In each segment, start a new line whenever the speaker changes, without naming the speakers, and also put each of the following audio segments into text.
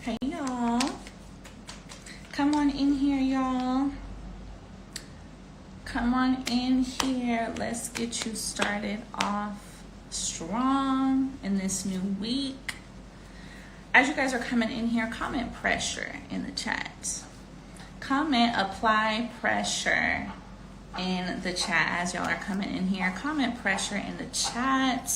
Hey y'all, come on in here, y'all. Come on in here. Let's get you started off strong in this new week. As you guys are coming in here, comment pressure in the chat. Comment apply pressure in the chat as y'all are coming in here. Comment pressure in the chat.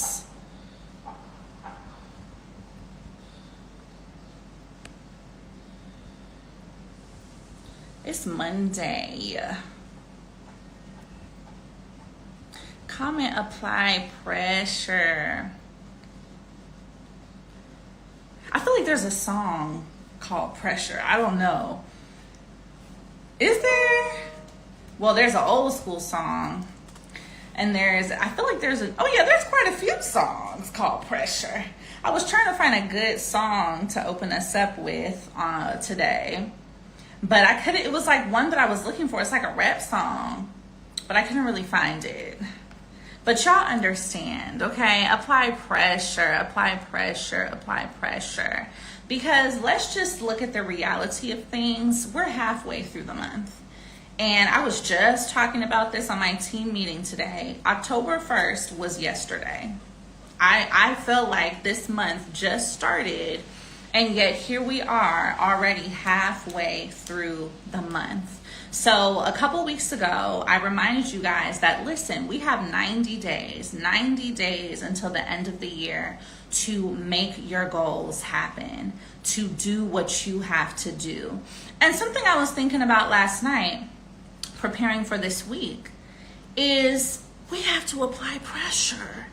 It's Monday. Comment apply pressure. I feel like there's a song called Pressure. I don't know. Is there? Well, there's an old school song. And I feel like there's there's quite a few songs called Pressure. I was trying to find a good song to open us up with today. But I couldn't, it was like one that I was looking for. It's like a rap song, but I couldn't really find it. But y'all understand, okay? Apply pressure, apply pressure, apply pressure. Because let's just look at the reality of things. We're halfway through the month. And I was just talking about this on my team meeting today. October 1st was yesterday. I felt like this month just started. And yet here we are already halfway through the month. So a couple weeks ago, I reminded you guys that, listen, we have 90 days until the end of the year to make your goals happen, to do what you have to do. And something I was thinking about last night, preparing for this week, is we have to apply pressure.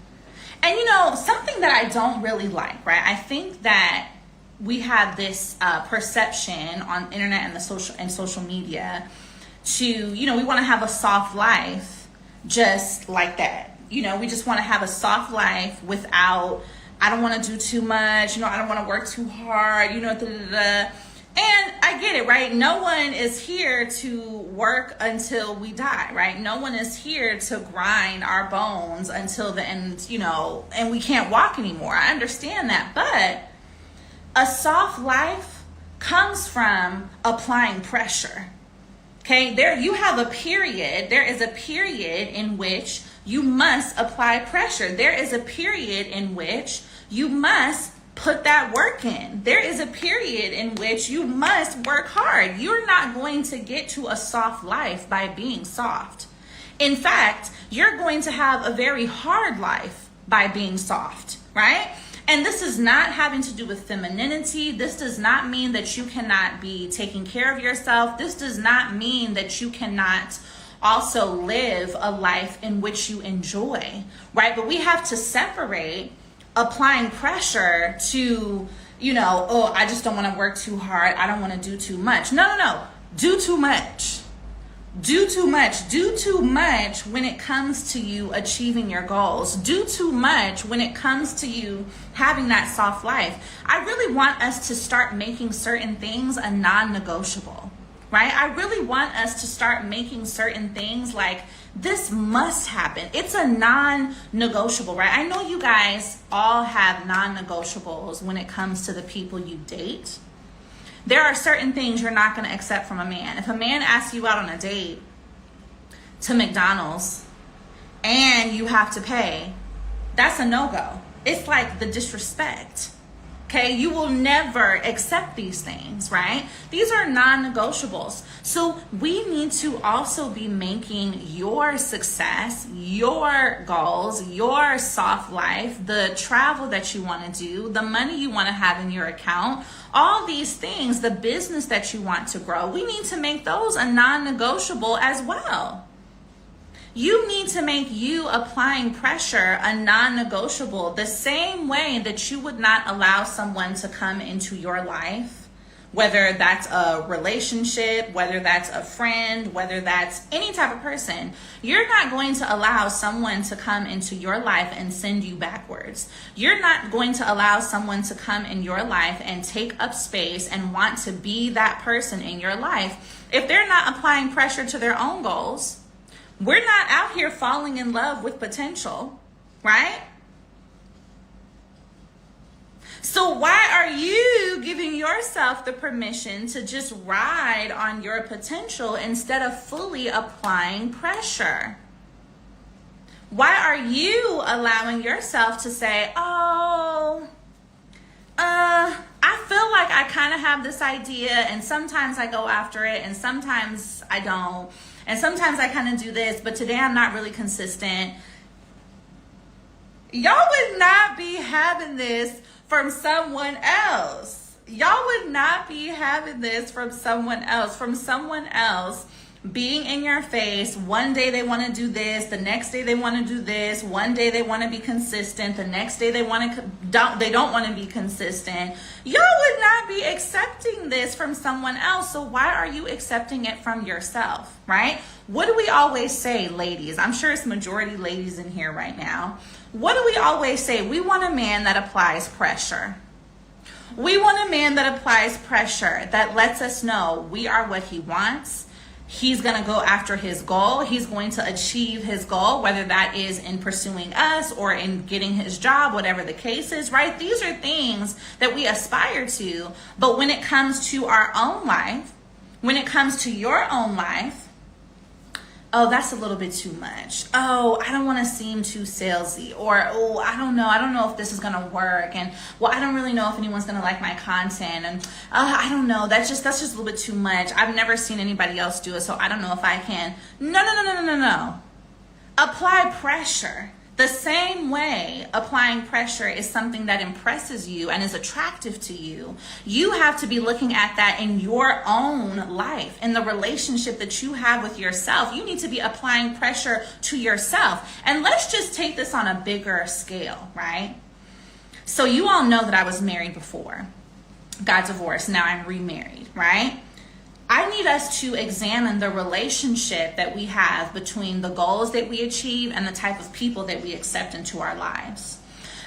And you know, something that I don't really like, right? I think that we have this perception on internet and social media to, you know, we want to have a soft life just like that. You know, we just want to have a soft life without, I don't want to do too much, you know, I don't want to work too hard, you know, And I get it, right? No one is here to work until we die, right? No one is here to grind our bones until the end, you know, and we can't walk anymore. I understand that, but a soft life comes from applying pressure. Okay, there you have a period. There is a period in which you must apply pressure. There is a period in which you must put that work in. There is a period in which you must work hard. You're not going to get to a soft life by being soft. In fact, you're going to have a very hard life by being soft, right? And this is not having to do with femininity. This does not mean that you cannot be taking care of yourself. This does not mean that you cannot also live a life in which you enjoy, right? But we have to separate applying pressure to, you know, oh, I just don't want to work too hard. I don't want to do too much. No. Do too much. Do too much. Do too much when it comes to you achieving your goals. Do too much when it comes to you having that soft life. I really want us to start making certain things a non-negotiable, right? I really want us to start making certain things like this must happen. It's a non-negotiable, right? I know you guys all have non-negotiables when it comes to the people you date. There are certain things you're not going to accept from a man. If a man asks you out on a date to McDonald's and you have to pay, that's a no-go. It's like the disrespect. Okay, you will never accept these things, right? These are non-negotiables. So we need to also be making your success, your goals, your soft life, the travel that you want to do, the money you want to have in your account, all these things, the business that you want to grow, we need to make those a non-negotiable as well. You need to make you applying pressure a non-negotiable, the same way that you would not allow someone to come into your life, whether that's a relationship, whether that's a friend, whether that's any type of person. You're not going to allow someone to come into your life and send you backwards. You're not going to allow someone to come in your life and take up space and want to be that person in your life if they're not applying pressure to their own goals. We're not out here falling in love with potential, right? So why are you giving your yourself the permission to just ride on your potential instead of fully applying pressure? Why are you allowing yourself to say, oh, I feel like I kind of have this idea, and sometimes I go after it, and sometimes I don't, and sometimes I kind of do this, but today I'm not really consistent. Y'all would not be having this from someone else. Y'all would not be having this from someone else. From someone else being in your face. One day they want to do this, the next day they want to do this, one day they want to be consistent, the next day they don't want to be consistent. Y'all would not be accepting this from someone else. So why are you accepting it from yourself, right? What do we always say, ladies? I'm sure it's majority ladies in here right now. What do we always say? We want a man that applies pressure. We want a man that applies pressure, that lets us know we are what he wants. He's going to go after his goal. He's going to achieve his goal, whether that is in pursuing us or in getting his job, whatever the case is, right? These are things that we aspire to. But when it comes to our own life, when it comes to your own life, oh, that's a little bit too much. Oh, I don't want to seem too salesy. Or, oh, I don't know if this is going to work. And, well, I don't really know if anyone's going to like my content. And, I don't know, that's just a little bit too much. I've never seen anybody else do it, so I don't know if I can. No. Apply pressure. The same way applying pressure is something that impresses you and is attractive to you. You have to be looking at that in your own life, in the relationship that you have with yourself. You need to be applying pressure to yourself. And let's just take this on a bigger scale, right? So you all know that I was married before, got divorced, now I'm remarried, right? I need us to examine the relationship that we have between the goals that we achieve and the type of people that we accept into our lives.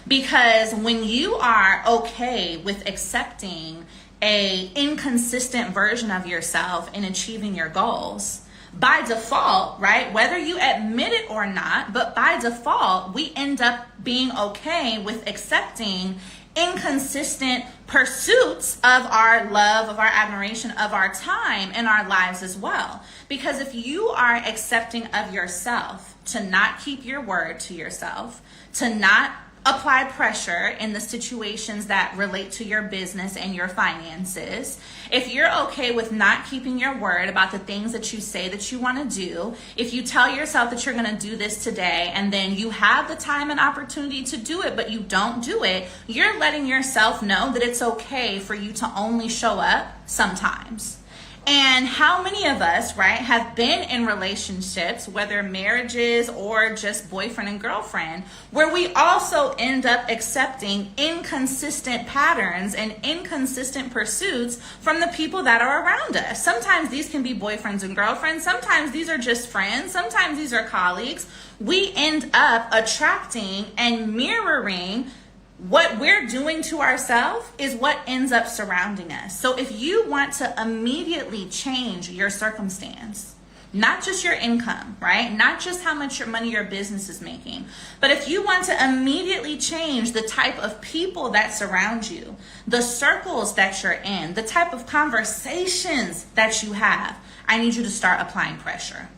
Because when you are okay with accepting a inconsistent version of yourself in achieving your goals, by default, right, whether you admit it or not, but by default, we end up being okay with accepting inconsistent pursuits of our love, of our admiration, of our time in our lives as well. Because if you are accepting of yourself to not keep your word to yourself, to not apply pressure in the situations that relate to your business and your finances, if you're okay with not keeping your word about the things that you say that you want to do, if you tell yourself that you're going to do this today and then you have the time and opportunity to do it, but you don't do it, you're letting yourself know that it's okay for you to only show up sometimes. And how many of us, right, have been in relationships, whether marriages or just boyfriend and girlfriend, where we also end up accepting inconsistent patterns and inconsistent pursuits from the people that are around us. Sometimes these can be boyfriends and girlfriends. Sometimes these are just friends. Sometimes these are colleagues. We end up attracting and mirroring what we're doing to ourselves is what ends up surrounding us. So if you want to immediately change your circumstance, not just your income, right? Not just how much your money your business is making, but if you want to immediately change the type of people that surround you, the circles that you're in, the type of conversations that you have, I need you to start applying pressure.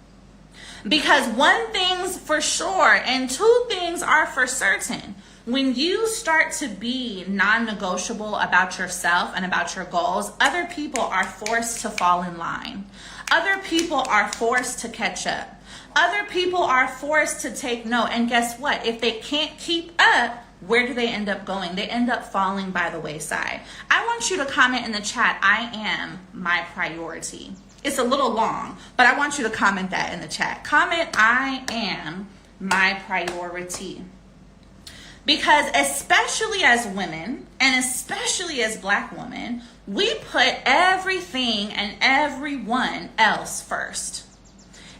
Because one thing's for sure and two things are for certain. When you start to be non-negotiable about yourself and about your goals, other people are forced to fall in line. Other people are forced to catch up. Other people are forced to take note. And guess what? If they can't keep up, where do they end up going? They end up falling by the wayside. I want you to comment in the chat, I am my priority. It's a little long, but I want you to comment that in the chat. Comment, I am my priority. Because especially as women, and especially as Black women, we put everything and everyone else first.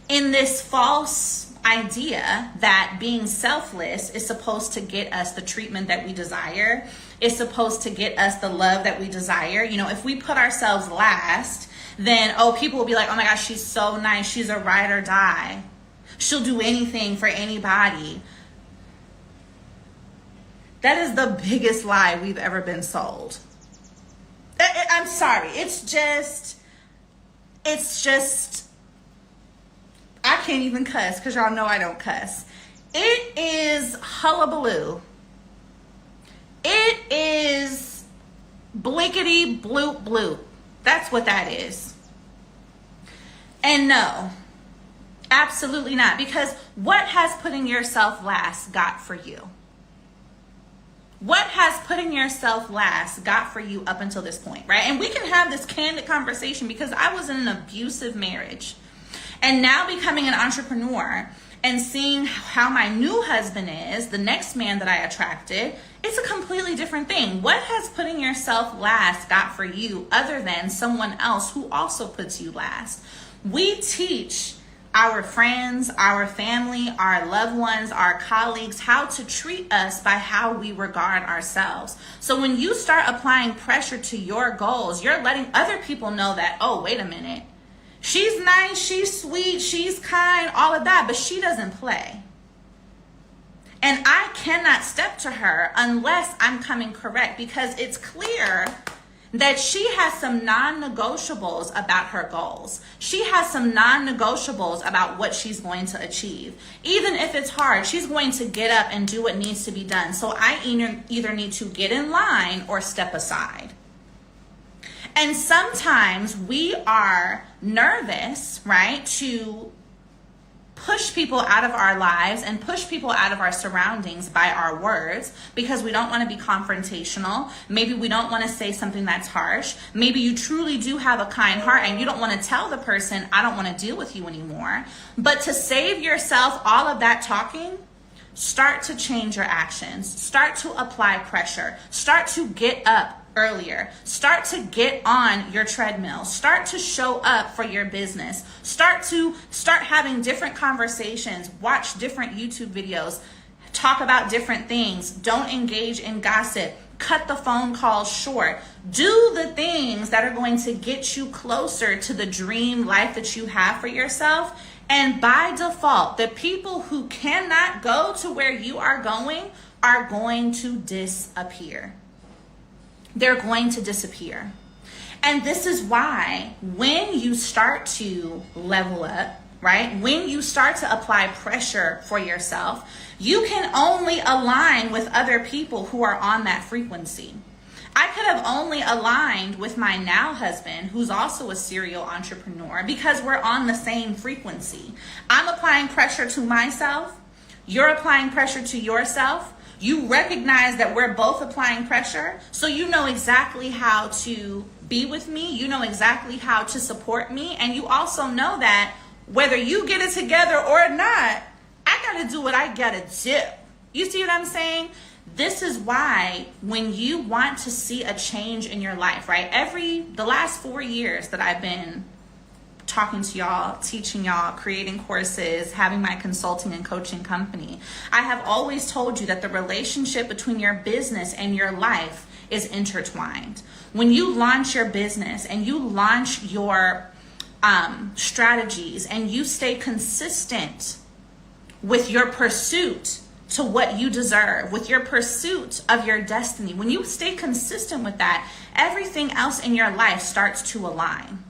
In this false idea that being selfless is supposed to get us the treatment that we desire, is supposed to get us the love that we desire. You know, if we put ourselves last, then, people will be like, oh my gosh, she's so nice. She's a ride or die. She'll do anything for anybody. That is the biggest lie we've ever been sold. I'm sorry. It's just, I can't even cuss because y'all know I don't cuss. It is hullabaloo. It is blickety bloop bloop. That's what that is. And no, absolutely not. Because what has putting yourself last got for you? What has putting yourself last got for you up until this point, right? And we can have this candid conversation because I was in an abusive marriage. And now becoming an entrepreneur and seeing how my new husband is, the next man that I attracted, it's a completely different thing. What has putting yourself last got for you other than someone else who also puts you last? We teach our friends, our family, our loved ones, our colleagues, how to treat us by how we regard ourselves. So when you start applying pressure to your goals, you're letting other people know that, oh, wait a minute. She's nice, she's sweet, she's kind, all of that, but she doesn't play. And I cannot step to her unless I'm coming correct, because it's clear that she has some non-negotiables about her goals. She has some non-negotiables about what she's going to achieve. Even if it's hard, she's going to get up and do what needs to be done. So I either need to get in line or step aside. And sometimes we are nervous, right, to push people out of our lives and push people out of our surroundings by our words because we don't want to be confrontational. Maybe we don't want to say something that's harsh. Maybe you truly do have a kind heart and you don't want to tell the person, I don't want to deal with you anymore. But to save yourself all of that talking, start to change your actions. Start to apply pressure. Start to get up earlier. Start to get on your treadmill. Start to show up for your business. Start having different conversations. Watch different YouTube videos. Talk about different things. Don't engage in gossip. Cut the phone calls short. Do the things that are going to get you closer to the dream life that you have for yourself. And by default, the people who cannot go to where you are going to disappear. They're going to disappear. And this is why when you start to level up, right? When you start to apply pressure for yourself, you can only align with other people who are on that frequency. I could have only aligned with my now husband, who's also a serial entrepreneur, because we're on the same frequency. I'm applying pressure to myself. You're applying pressure to yourself. You recognize that we're both applying pressure, so you know exactly how to be with me. You know exactly how to support me. And you also know that whether you get it together or not, I got to do what I got to do. You see what I'm saying? This is why when you want to see a change in your life, right? The last 4 years that I've been talking to y'all, teaching y'all, creating courses, having my consulting and coaching company, I have always told you that the relationship between your business and your life is intertwined. When you launch your business and you launch your strategies and you stay consistent with your pursuit to what you deserve, with your pursuit of your destiny, when you stay consistent with that, everything else in your life starts to align.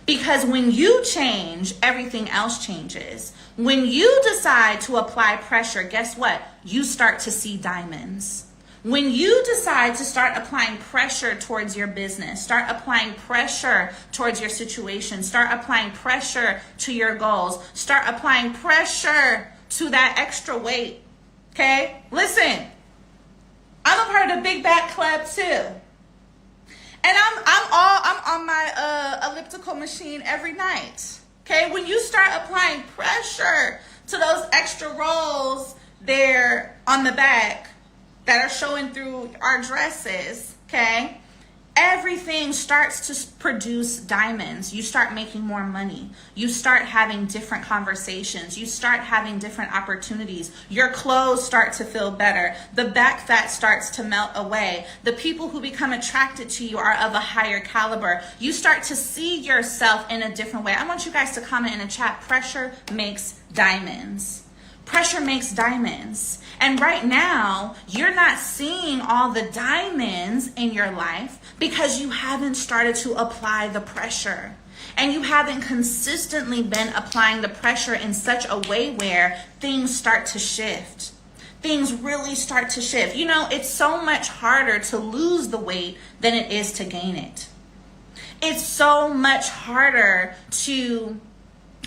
Because when you change, everything else changes. When you decide to apply pressure, guess what? You start to see diamonds. When you decide to start applying pressure towards your business, start applying pressure towards your situation, start applying pressure to your goals, start applying pressure to that extra weight, okay? Listen, I'm a part of the Big Back Club too. And I'm on my elliptical machine every night. Okay, when you start applying pressure to those extra rolls there on the back that are showing through our dresses, okay, everything starts to produce diamonds. You start making more money. You start having different conversations. You start having different opportunities. Your clothes start to feel better. The back fat starts to melt away. The people who become attracted to you are of a higher caliber. You start to see yourself in a different way. I want you guys to comment in the chat, pressure makes diamonds. Pressure makes diamonds. And right now, you're not seeing all the diamonds in your life because you haven't started to apply the pressure. And you haven't consistently been applying the pressure in such a way where things start to shift. Things really start to shift. You know, it's so much harder to lose the weight than it is to gain it. It's so much harder to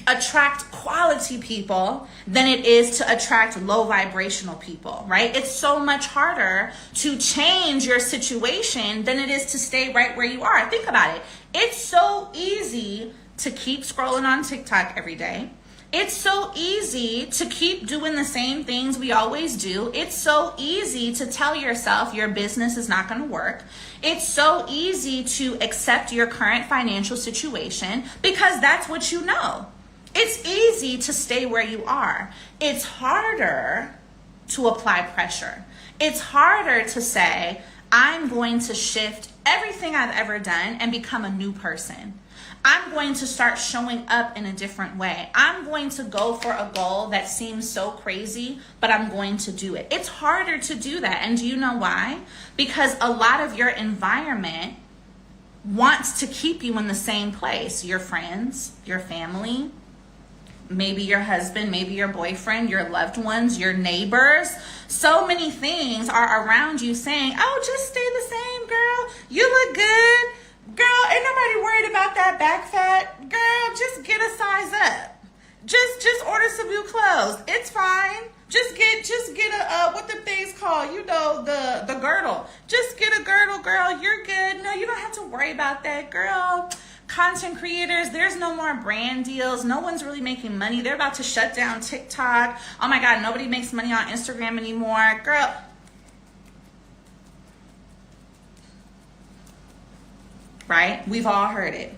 attract quality people than it is to attract low vibrational people, right? It's so much harder to change your situation than it is to stay right where you are. Think about it. It's so easy to keep scrolling on TikTok every day. It's so easy to keep doing the same things we always do. It's so easy to tell yourself your business is not going to work. It's so easy to accept your current financial situation because that's what you know. It's easy to stay where you are. It's harder to apply pressure. It's harder to say, I'm going to shift everything I've ever done and become a new person. I'm going to start showing up in a different way. I'm going to go for a goal that seems so crazy, but I'm going to do it. It's harder to do that. And do you know why? Because a lot of your environment wants to keep you in the same place. Your friends, your family, maybe your husband, maybe your boyfriend, your loved ones, your neighbors. So many things are around you saying, oh, just stay the same, girl. You look good. Girl, ain't nobody worried about that back fat. Girl, just get a size up. Just order some new clothes. It's fine. Just get a what the things called, you know, the girdle. Just get a girdle, girl. You're good. No, you don't have to worry about that, girl. Content creators, there's no more brand deals. No one's really making money. They're about to shut down TikTok. Oh my God, nobody makes money on Instagram anymore. Girl, right? We've all heard it.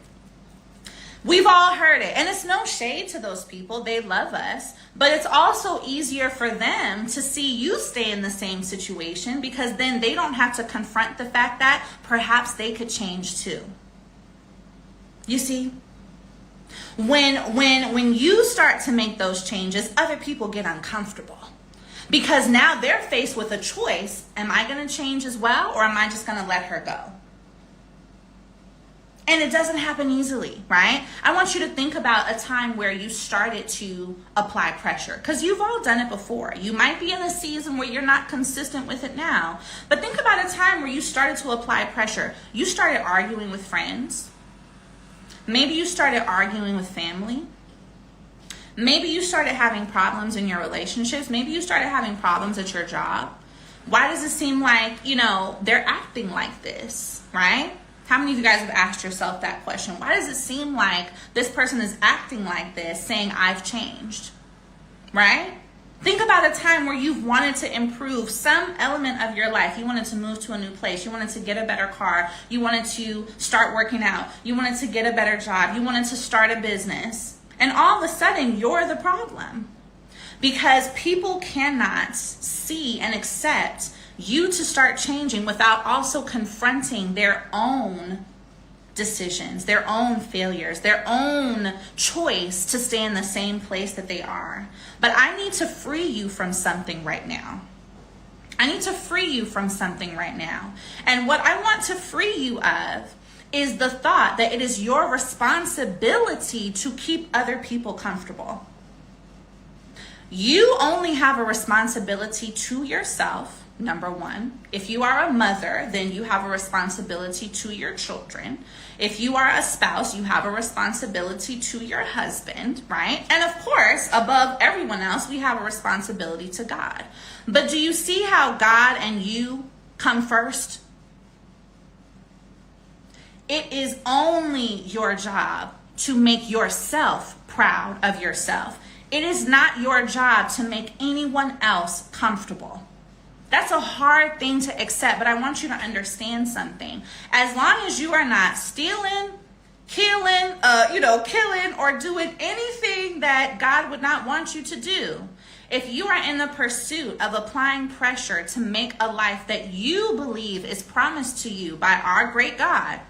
We've all heard it. And it's no shade to those people. They love us. But it's also easier for them to see you stay in the same situation because then they don't have to confront the fact that perhaps they could change too. You see? When you start to make those changes, other people get uncomfortable. Because now they're faced with a choice. Am I going to change as well, or am I just going to let her go? And it doesn't happen easily, right? I want you to think about a time where you started to apply pressure, because you've all done it before. You might be in a season where you're not consistent with it now, but think about a time where you started to apply pressure. You started arguing with friends. Maybe you started arguing with family. Maybe you started having problems in your relationships. Maybe you started having problems at your job. Why does it seem like, they're acting like this, right? How many of you guys have asked yourself that question? Why does it seem like this person is acting like this, saying I've changed, right? Think about a time where you've wanted to improve some element of your life. You wanted to move to a new place. You wanted to get a better car. You wanted to start working out. You wanted to get a better job. You wanted to start a business. And all of a sudden, you're the problem. Because people cannot see and accept you to start changing without also confronting their own decisions, their own failures, their own choice to stay in the same place that they are. But I need to free you from something right now. I need to free you from something right now. And what I want to free you of is the thought that it is your responsibility to keep other people comfortable. You only have a responsibility to yourself. Number one, if you are a mother, then you have a responsibility to your children. If you are a spouse, you have a responsibility to your husband, right? And of course, above everyone else, we have a responsibility to God. But do you see how God and you come first? It is only your job to make yourself proud of yourself. It is not your job to make anyone else comfortable. That's a hard thing to accept, but I want you to understand something. As long as you are not stealing, killing, or doing anything that God would not want you to do, if you are in the pursuit of applying pressure to make a life that you believe is promised to you by our great God,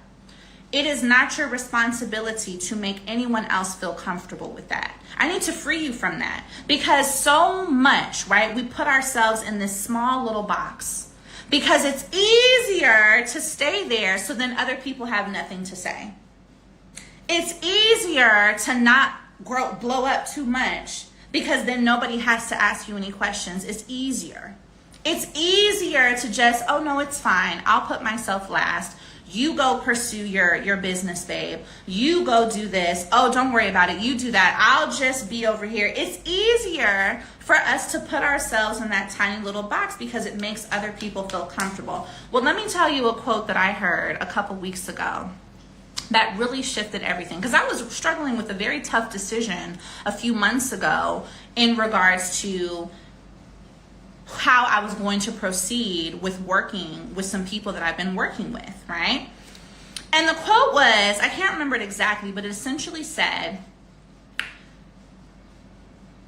It is not your responsibility to make anyone else feel comfortable with that. I need to free you from that, because so much, right? We put ourselves in this small little box because it's easier to stay there, so then other people have nothing to say. It's easier to not blow up too much because then nobody has to ask you any questions. It's easier. It's easier to just, oh no, it's fine. I'll put myself last. You go pursue your business, babe. You go do this. Oh, don't worry about it. You do that. I'll just be over here. It's easier for us to put ourselves in that tiny little box because it makes other people feel comfortable. Well, let me tell you a quote that I heard a couple weeks ago that really shifted everything, because I was struggling with a very tough decision a few months ago in regards to how I was going to proceed with working with some people that I've been working with, right? And the quote was, I can't remember it exactly, but it essentially said,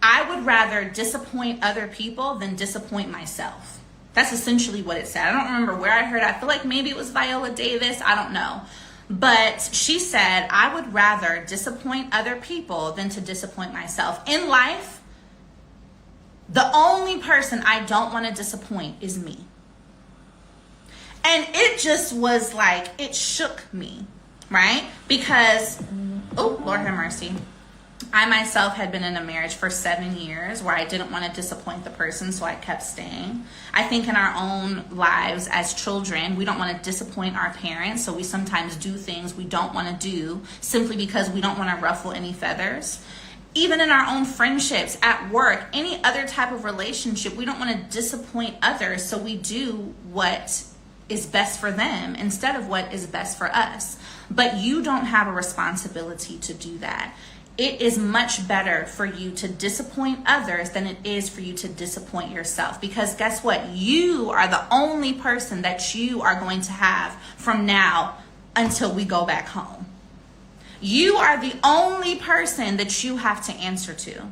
I would rather disappoint other people than disappoint myself. That's essentially what it said. I don't remember where I heard it. I feel like maybe it was Viola Davis. I don't know. But she said, I would rather disappoint other people than to disappoint myself. In life, the only person I don't want to disappoint is me. And it just was like, it shook me, right? Because, oh, Lord have mercy. I myself had been in a marriage for 7 years where I didn't want to disappoint the person, so I kept staying. I think in our own lives as children, we don't want to disappoint our parents, so we sometimes do things we don't want to do simply because we don't want to ruffle any feathers. Even in our own friendships, at work, any other type of relationship, we don't want to disappoint others, so we do what is best for them instead of what is best for us. But you don't have a responsibility to do that. It is much better for you to disappoint others than it is for you to disappoint yourself. Because guess what? You are the only person that you are going to have from now until we go back home. You are the only person that you have to answer to.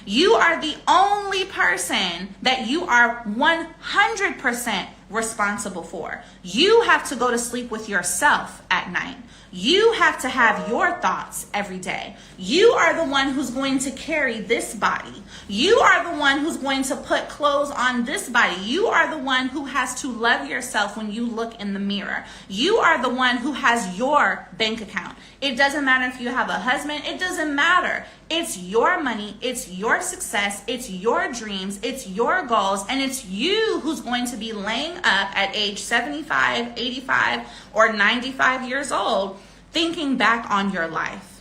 You are the only person that you are 100% responsible for. You have to go to sleep with yourself at night. You have to have your thoughts every day. You are the one who's going to carry this body. You are the one who's going to put clothes on this body. You are the one who has to love yourself when you look in the mirror. You are the one who has your bank account. It doesn't matter if you have a husband. It doesn't matter. It's your money. It's your success. It's your dreams. It's your goals. And it's you who's going to be laying up at age 75, 85, or 95 years old thinking back on your life.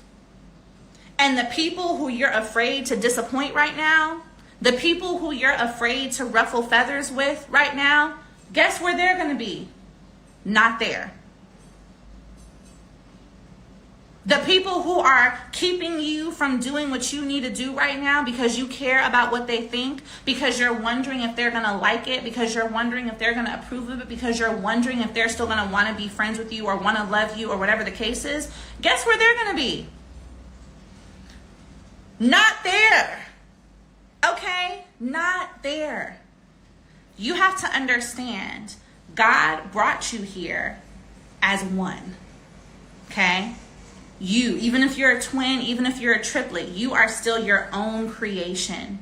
And the people who you're afraid to disappoint right now, the people who you're afraid to ruffle feathers with right now, guess where they're going to be? Not there. The people who are keeping you from doing what you need to do right now because you care about what they think, because you're wondering if they're going to like it, because you're wondering if they're going to approve of it, because you're wondering if they're still going to want to be friends with you or want to love you or whatever the case is, guess where they're going to be? Not there. Okay? Not there. You have to understand, God brought you here as one. Okay? You, even if you're a twin, even if you're a triplet, you are still your own creation.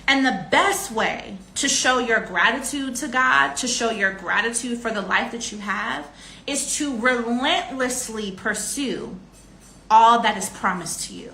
And the best way to show your gratitude to God, to show your gratitude for the life that you have, is to relentlessly pursue all that is promised to you.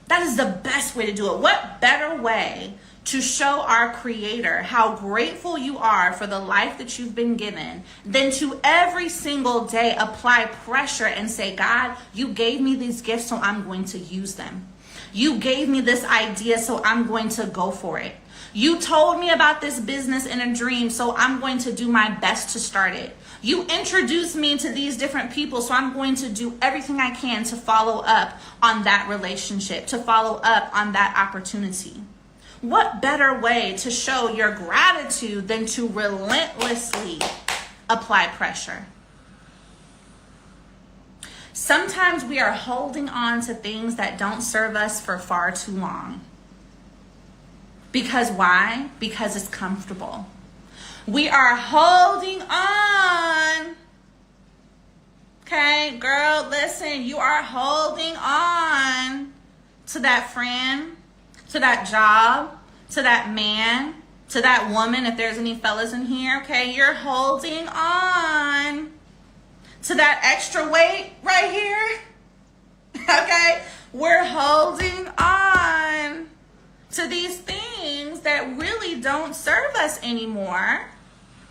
That is the best way to do it. What better way to show our Creator how grateful you are for the life that you've been given than to every single day apply pressure and say, God, you gave me these gifts, so I'm going to use them. You gave me this idea, so I'm going to go for it. You told me about this business in a dream, so I'm going to do my best to start it. You introduced me to these different people, so I'm going to do everything I can to follow up on that relationship, to follow up on that opportunity. What better way to show your gratitude than to relentlessly apply pressure? Sometimes we are holding on to things that don't serve us for far too long. Because why? Because it's comfortable. We are holding on Okay, girl, listen, you are holding on to that friend, to that job, to that man, to that woman, if there's any fellas in here, okay? You're holding on to that extra weight right here, okay? We're holding on to these things that really don't serve us anymore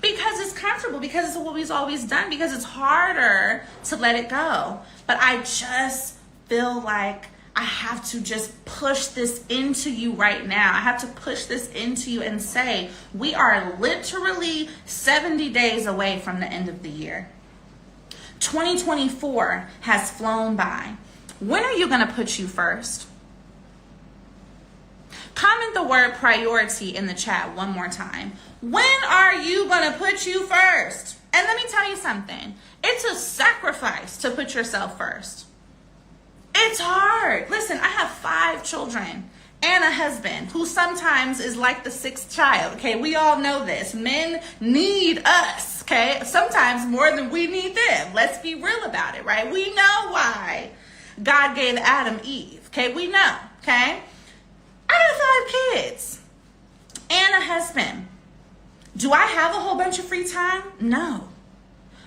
because it's comfortable, because it's what we've always done, because it's harder to let it go. But I just feel like I have to just push this into you right now. I have to push this into you and say, we are literally 70 days away from the end of the year. 2024 has flown by. When are you going to put you first? Comment the word priority in the chat one more time. When are you going to put you first? And let me tell you something. It's a sacrifice to put yourself first. It's hard. Listen, I have 5 children and a husband who sometimes is like the 6th child. Okay, we all know this. Men need us. Okay, sometimes more than we need them. Let's be real about it, right? We know why God gave Adam Eve. Okay, we know. Okay, I got 5 kids and a husband. Do I have a whole bunch of free time? No.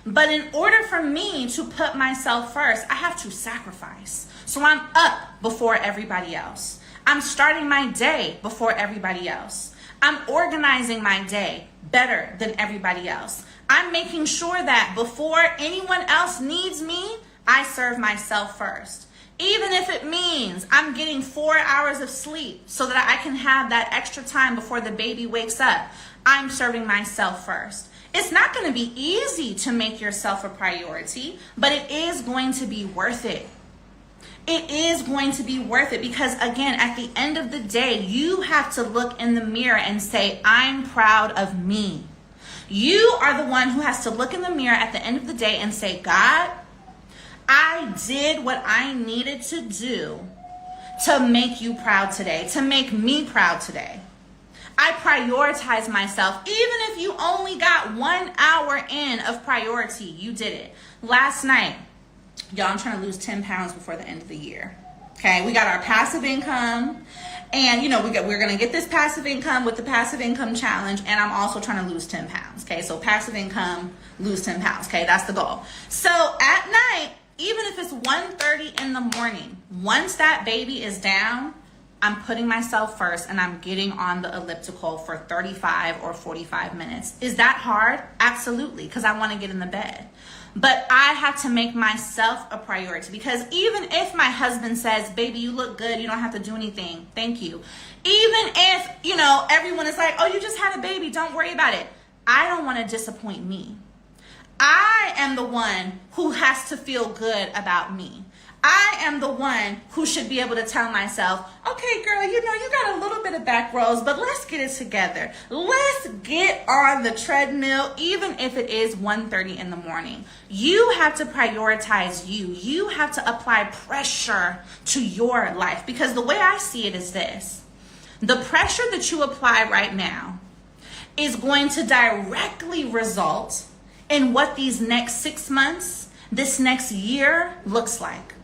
But in order for me to put myself first, I have to sacrifice. So I'm up before everybody else. I'm starting my day before everybody else. I'm organizing my day better than everybody else. I'm making sure that before anyone else needs me, I serve myself first. Even if it means I'm getting 4 hours of sleep so that I can have that extra time before the baby wakes up, I'm serving myself first. It's not going to be easy to make yourself a priority, but it is going to be worth it. It is going to be worth it because, again, at the end of the day, you have to look in the mirror and say, I'm proud of me. You are the one who has to look in the mirror at the end of the day and say, God, I did what I needed to do to make you proud today, to make me proud today. I prioritize myself. Even if you only got 1 hour in of priority, you did it. Last night, y'all, I'm trying to lose 10 pounds before the end of the year. Okay, we got our passive income. And, you know, we're going to get this passive income with the passive income challenge. And I'm also trying to lose 10 pounds. Okay, so passive income, lose 10 pounds. Okay, that's the goal. So at night, even if it's 1:30 in the morning, once that baby is down, I'm putting myself first and I'm getting on the elliptical for 35 or 45 minutes. Is that hard? Absolutely, because I want to get in the bed. But I have to make myself a priority, because even if my husband says, baby, you look good, you don't have to do anything, thank you. Even if, you know, everyone is like, oh, you just had a baby, don't worry about it. I don't want to disappoint me. I am the one who has to feel good about me. I am the one who should be able to tell myself, okay, girl, you know, you got a little bit of back rolls, but let's get it together. Let's get on the treadmill, even if it is 1:30 in the morning. You have to prioritize you. You have to apply pressure to your life, because the way I see it is this. The pressure that you apply right now is going to directly result in what these next 6 months, this next year looks like.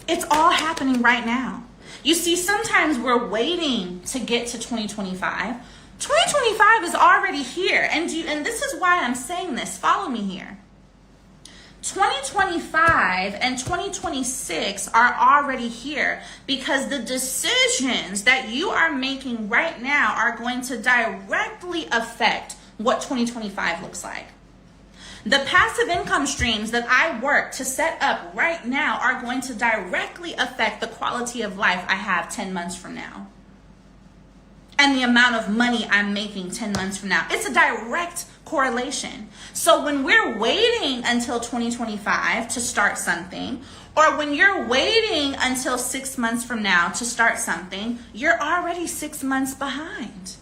It's all happening right now. You see, sometimes we're waiting to get to 2025. 2025 is already here. And this is why I'm saying this. Follow me here. 2025 and 2026 are already here, because the decisions that you are making right now are going to directly affect what 2025 looks like. The passive income streams that I work to set up right now are going to directly affect the quality of life I have 10 months from now. And the amount of money I'm making 10 months from now. It's a direct correlation. So when we're waiting until 2025 to start something, or when you're waiting until 6 months from now to start something, you're already 6 months behind.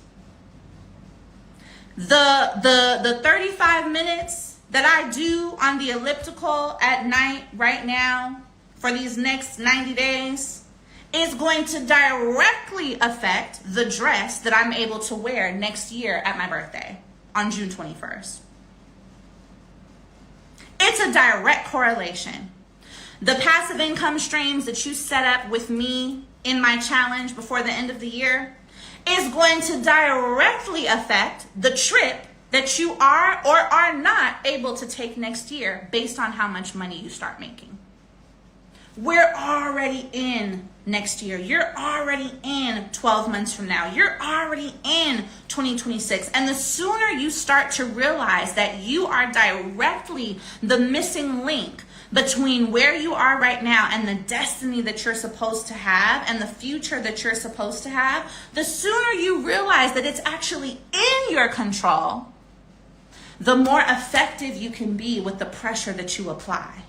The 35 minutes that I do on the elliptical at night right now for these next 90 days is going to directly affect the dress that I'm able to wear next year at my birthday on June 21st. It's a direct correlation. The passive income streams that you set up with me in my challenge before the end of the year is going to directly affect the trip that you are or are not able to take next year based on how much money you start making. We're already in next year. You're already in 12 months from now. You're already in 2026. And the sooner you start to realize that you are directly the missing link between where you are right now and the destiny that you're supposed to have and the future that you're supposed to have, the sooner you realize that it's actually in your control, the more effective you can be with the pressure that you apply.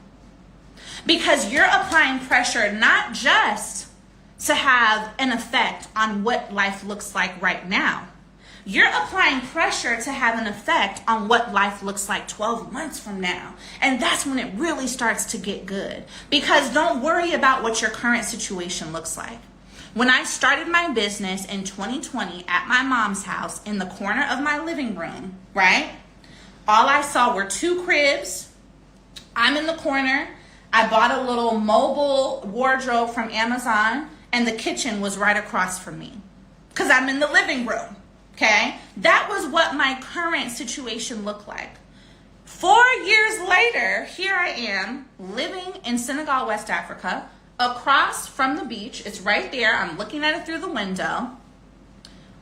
Because you're applying pressure not just to have an effect on what life looks like right now. You're applying pressure to have an effect on what life looks like 12 months from now. And that's when it really starts to get good. Because don't worry about what your current situation looks like. When I started my business in 2020 at my mom's house in the corner of my living room, right? All I saw were 2 cribs. I'm in the corner. I bought a little mobile wardrobe from Amazon, and the kitchen was right across from me because I'm in the living room, okay? That was what my current situation looked like. 4 years later, here I am living in Senegal, West Africa, across from the beach. It's right there. I'm looking at it through the window.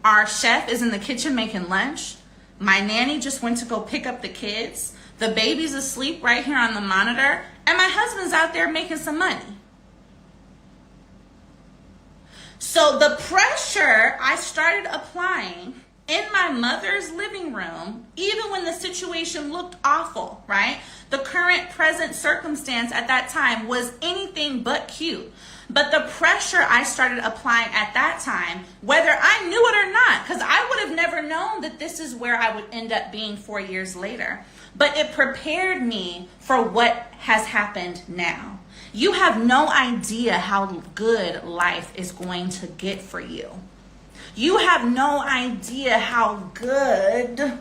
Our chef is in the kitchen making lunch. My nanny just went to go pick up the kids. The baby's asleep right here on the monitor. And my husband's out there making some money. So the pressure I started applying in my mother's living room, even when the situation looked awful, right? The current present circumstance at that time was anything but cute. But the pressure I started applying at that time, whether I knew it or not, because I would have never known that this is where I would end up being 4 years later. But it prepared me for what has happened now. You have no idea how good life is going to get for you. You have no idea how good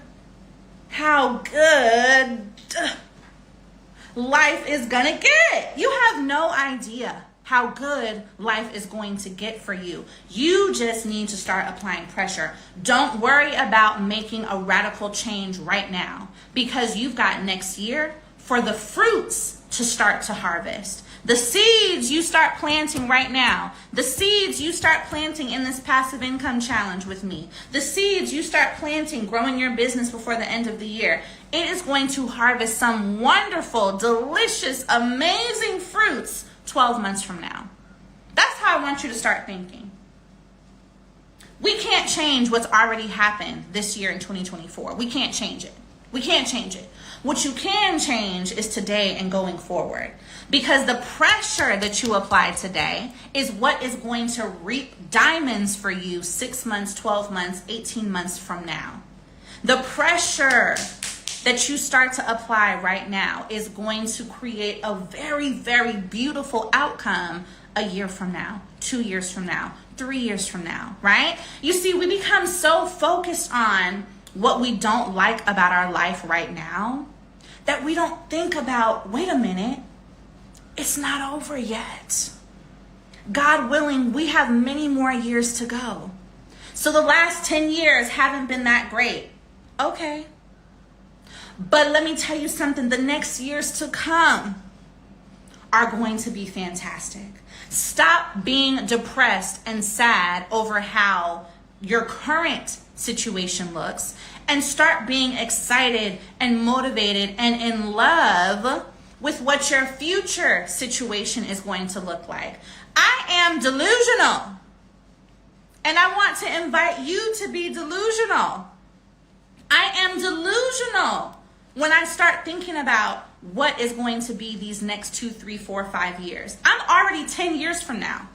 life is gonna get. You have no idea how good life is going to get for you. You just need to start applying pressure. Don't worry about making a radical change right now, because you've got next year for the fruits to start to harvest. The seeds you start planting right now, the seeds you start planting in this passive income challenge with me, the seeds you start planting growing your business before the end of the year, it is going to harvest some wonderful, delicious, amazing fruits 12 months from now. That's how I want you to start thinking. We can't change what's already happened this year in 2024. We can't change it. We can't change it. What you can change is today and going forward. Because the pressure that you apply today is what is going to reap diamonds for you 6 months, 12 months, 18 months from now. The pressure that you start to apply right now is going to create a very, very beautiful outcome a year from now, 2 years from now, 3 years from now, right? You see, we become so focused on what we don't like about our life right now that we don't think about, wait a minute, it's not over yet. God willing, we have many more years to go. So the last 10 years haven't been that great. Okay. But let me tell you something, the next years to come are going to be fantastic. Stop being depressed and sad over how your current situation looks and start being excited and motivated and in love with what your future situation is going to look like. I am delusional, and I want to invite you to be delusional. I am delusional when I start thinking about what is going to be these next 2, 3, 4, 5 years. I'm already 10 years from now.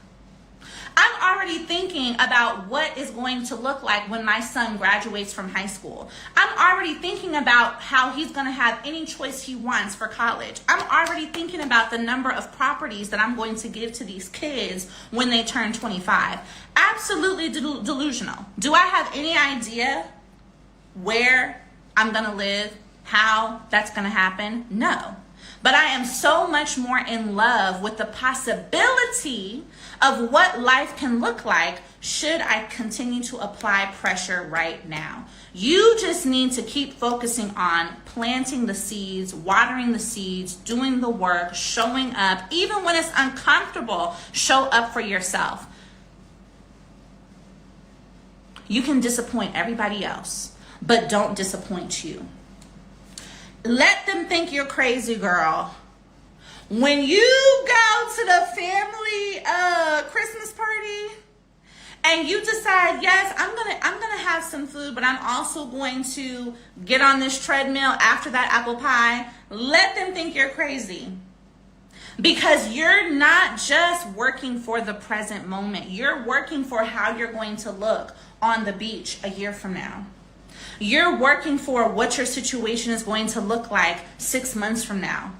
I'm already thinking about what is going to look like when my son graduates from high school. I'm already thinking about how he's going to have any choice he wants for college. I'm already thinking about the number of properties that I'm going to give to these kids when they turn 25. Absolutely delusional. Do I have any idea where I'm going to live? How that's going to happen? No. but I am so much more in love with the possibility of what life can look like should I continue to apply pressure right now. You just need to keep focusing on planting the seeds, watering the seeds, doing the work, showing up. Even when it's uncomfortable, show up for yourself. You can disappoint everybody else, but don't disappoint you. Let them think you're crazy, girl. When you go to the family Christmas party and you decide, yes, I'm gonna have some food, but I'm also going to get on this treadmill after that apple pie, let them think you're crazy. Because you're not just working for the present moment. You're working for how you're going to look on the beach a year from now. You're working for what your situation is going to look like 6 months from now.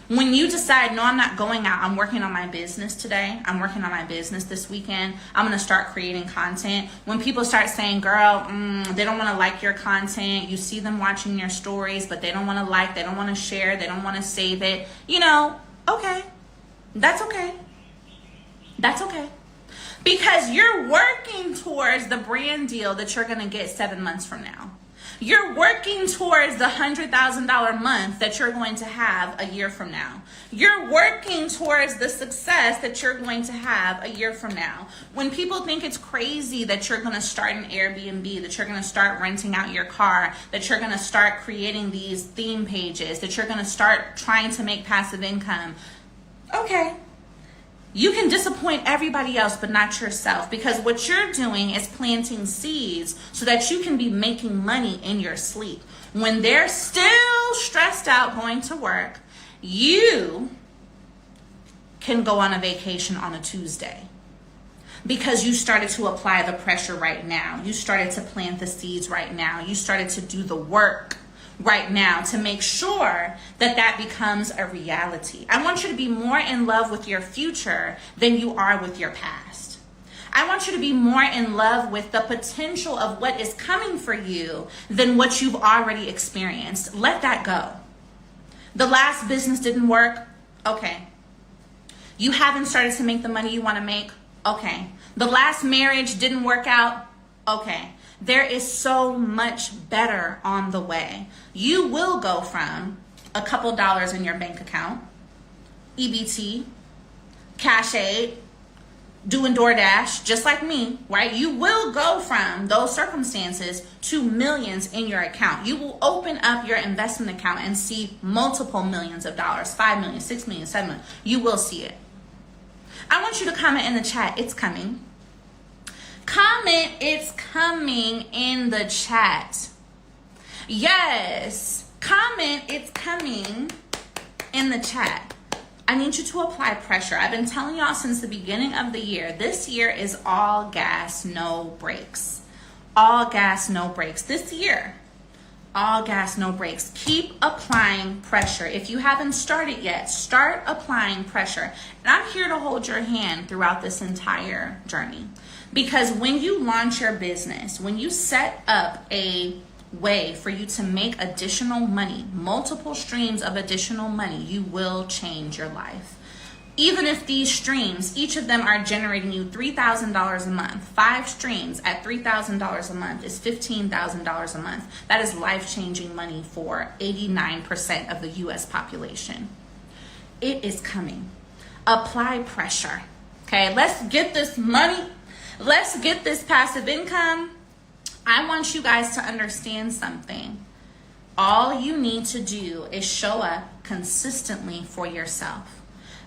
When you decide, no, I'm not going out, I'm working on my business today, I'm working on my business this weekend, I'm going to start creating content. When people start saying, girl, they don't want to like your content, you see them watching your stories, but they don't want to like, they don't want to share, they don't want to save it, okay, that's okay. That's okay. Because you're working towards the brand deal that you're going to get 7 months from now. You're working towards the $100,000 month that you're going to have a year from now. You're working towards the success that you're going to have a year from now. When people think it's crazy that you're going to start an Airbnb, that you're going to start renting out your car, that you're going to start creating these theme pages, that you're going to start trying to make passive income, okay. You can disappoint everybody else, but not yourself, because what you're doing is planting seeds so that you can be making money in your sleep. When they're still stressed out going to work, you can go on a vacation on a Tuesday because you started to apply the pressure right now. You started to plant the seeds right now. You started to do the work right now to make sure that that becomes a reality. I want you to be more in love with your future than you are with your past. I want you to be more in love with the potential of what is coming for you than what you've already experienced. Let that go. The last business didn't work. Okay. You haven't started to make the money you want to make. Okay. The last marriage didn't work out. Okay. There is so much better on the way. You will go from a couple dollars in your bank account, EBT, Cash Aid, doing DoorDash, just like me, right? You will go from those circumstances to millions in your account. You will open up your investment account and see multiple millions of dollars, 5 million, 6 million, 7 million. You will see it. I want you to comment in the chat, it's coming. Comment, it's coming in the chat. Yes, comment, it's coming in the chat. I need you to apply pressure. I've been telling y'all since the beginning of the year, this year is all gas, no brakes. All gas, no brakes. This year, all gas, no brakes. Keep applying pressure. If you haven't started yet, start applying pressure. And I'm here to hold your hand throughout this entire journey. Because when you launch your business, when you set up a way for you to make additional money, multiple streams of additional money, you will change your life. Even if these streams, each of them are generating you $3,000 a month, 5 streams at $3,000 a month is $15,000 a month. That is life-changing money for 89% of the US population. It is coming. Apply pressure. Okay, let's get this money. Let's get this passive income. I want you guys to understand something. All you need to do is show up consistently for yourself.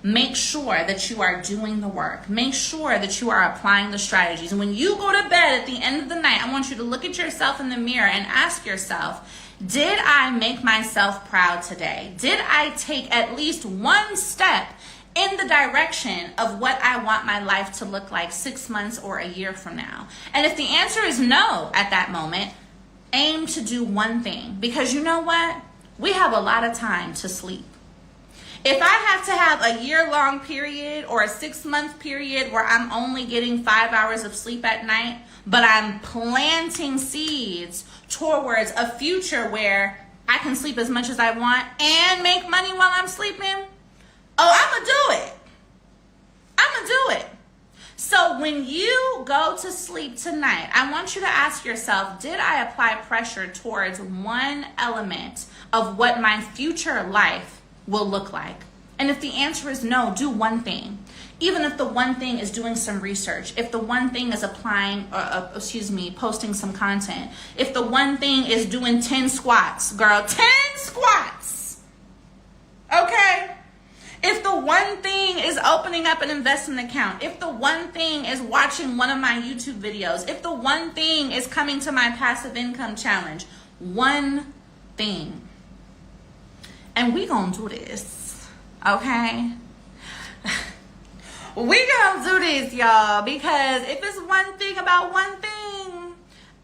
Make sure that you are doing the work. Make sure that you are applying the strategies. And when you go to bed at the end of the night, I want you to look at yourself in the mirror and ask yourself, did I make myself proud today? Did I take at least one step in the direction of what I want my life to look like 6 months or a year from now? And if the answer is no at that moment, aim to do one thing. Because you know what? We have a lot of time to sleep. If I have to have a year-long period or a 6-month period where I'm only getting 5 hours of sleep at night, but I'm planting seeds towards a future where I can sleep as much as I want and make money while I'm sleeping. Oh, I'm going to do it. I'm going to do it. So when you go to sleep tonight, I want you to ask yourself, did I apply pressure towards one element of what my future life will look like? And if the answer is no, do one thing. Even if the one thing is doing some research, if the one thing is posting some content, if the one thing is doing 10 squats, girl, 10 squats, okay? If the one thing is opening up an investment account, if the one thing is watching one of my YouTube videos, if the one thing is coming to my passive income challenge, one thing. And we gonna do this, okay? We gonna do this, y'all, because if it's one thing about one thing,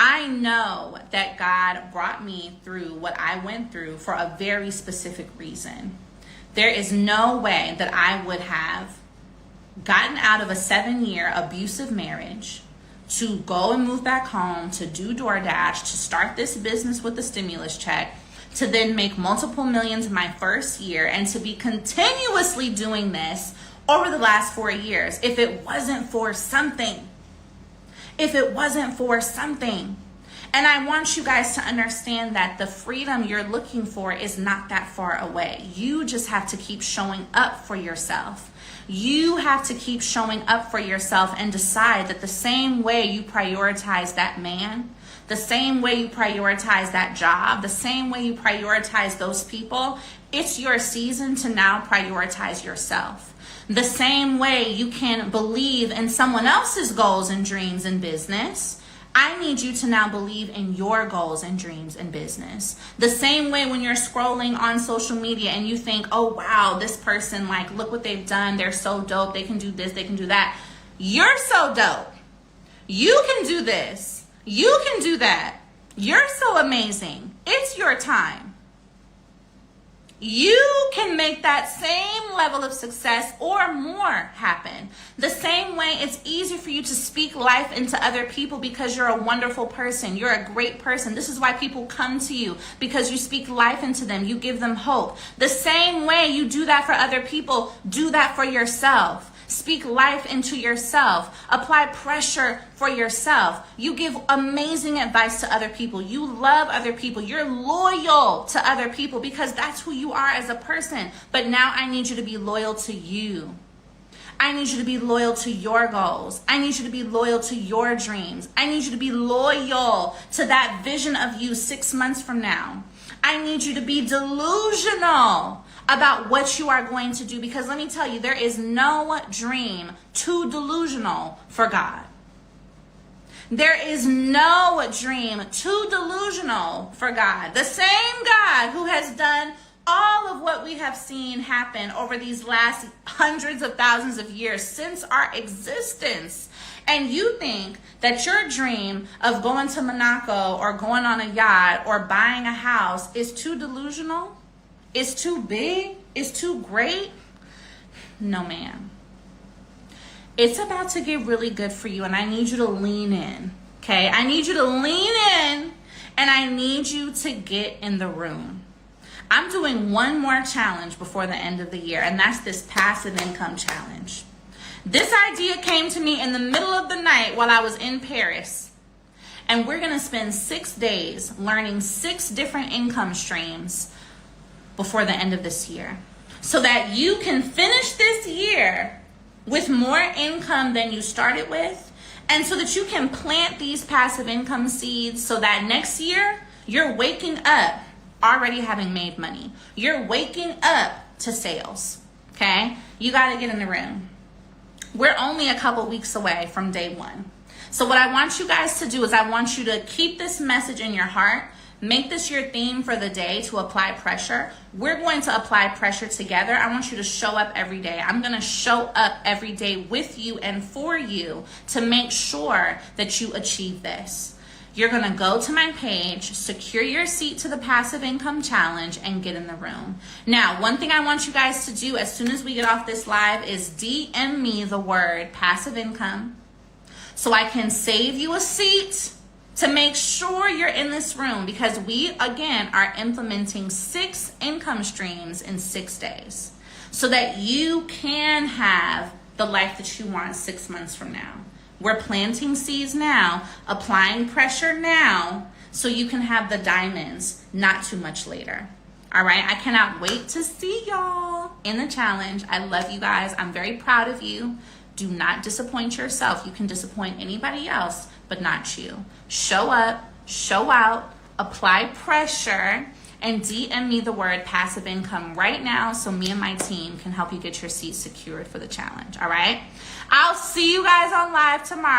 I know that God brought me through what I went through for a very specific reason. There is no way that I would have gotten out of a 7-year abusive marriage to go and move back home, to do DoorDash, to start this business with a stimulus check, to then make multiple millions in my first year, and to be continuously doing this over the last 4 years if it wasn't for something. If it wasn't for something. And I want you guys to understand that the freedom you're looking for is not that far away. You just have to keep showing up for yourself. You have to keep showing up for yourself and decide that the same way you prioritize that man, the same way you prioritize that job, the same way you prioritize those people, it's your season to now prioritize yourself. The same way you can believe in someone else's goals and dreams in business, I need you to now believe in your goals and dreams and business. The same way when you're scrolling on social media and you think, oh, wow, this person, like, look what they've done. They're so dope. They can do this. They can do that. You're so dope. You can do this. You can do that. You're so amazing. It's your time. You can make that same level of success or more happen. The same way it's easy for you to speak life into other people because you're a wonderful person. You're a great person. This is why people come to you, because you speak life into them. You give them hope. The same way you do that for other people, do that for yourself. Speak life into yourself. Apply pressure for yourself. You give amazing advice to other people. You love other people. You're loyal to other people because that's who you are as a person. But now I need you to be loyal to you. I need you to be loyal to your goals. I need you to be loyal to your dreams. I need you to be loyal to that vision of you 6 months from now. I need you to be delusional about what you are going to do, because let me tell you, there is no dream too delusional for God. There is no dream too delusional for God. The same God who has done all of what we have seen happen over these last hundreds of thousands of years since our existence. And you think that your dream of going to Monaco or going on a yacht or buying a house is too delusional? Is too big? Is too great? No, ma'am. It's about to get really good for you, and I need you to lean in, okay? I need you to lean in, and I need you to get in the room. I'm doing one more challenge before the end of the year, and that's this passive income challenge. This idea came to me in the middle of the night while I was in Paris, and we're going to spend 6 days learning 6 different income streams before the end of this year, so that you can finish this year with more income than you started with, and so that you can plant these passive income seeds so that next year you're waking up already having made money. You're waking up to sales, okay? You got to get in the room. We're only a couple weeks away from day 1. So what I want you guys to do is I want you to keep this message in your heart. Make this your theme for the day, to apply pressure. We're going to apply pressure together. I want you to show up every day. I'm going to show up every day with you and for you to make sure that you achieve this. You're going to go to my page, secure your seat to the Passive Income Challenge, and get in the room. Now, one thing I want you guys to do as soon as we get off this live is DM me the word passive income so I can save you a seat to make sure you're in this room, because we, again, are implementing 6 income streams in 6 days so that you can have the life that you want 6 months from now. We're planting seeds now, applying pressure now, so you can have the diamonds not too much later. All right, I cannot wait to see y'all in the challenge. I love you guys. I'm very proud of you. Do not disappoint yourself. You can disappoint anybody else, but not you. Show up, show out, apply pressure, and DM me the word passive income right now so me and my team can help you get your seat secured for the challenge. All right, I'll see you guys on live tomorrow.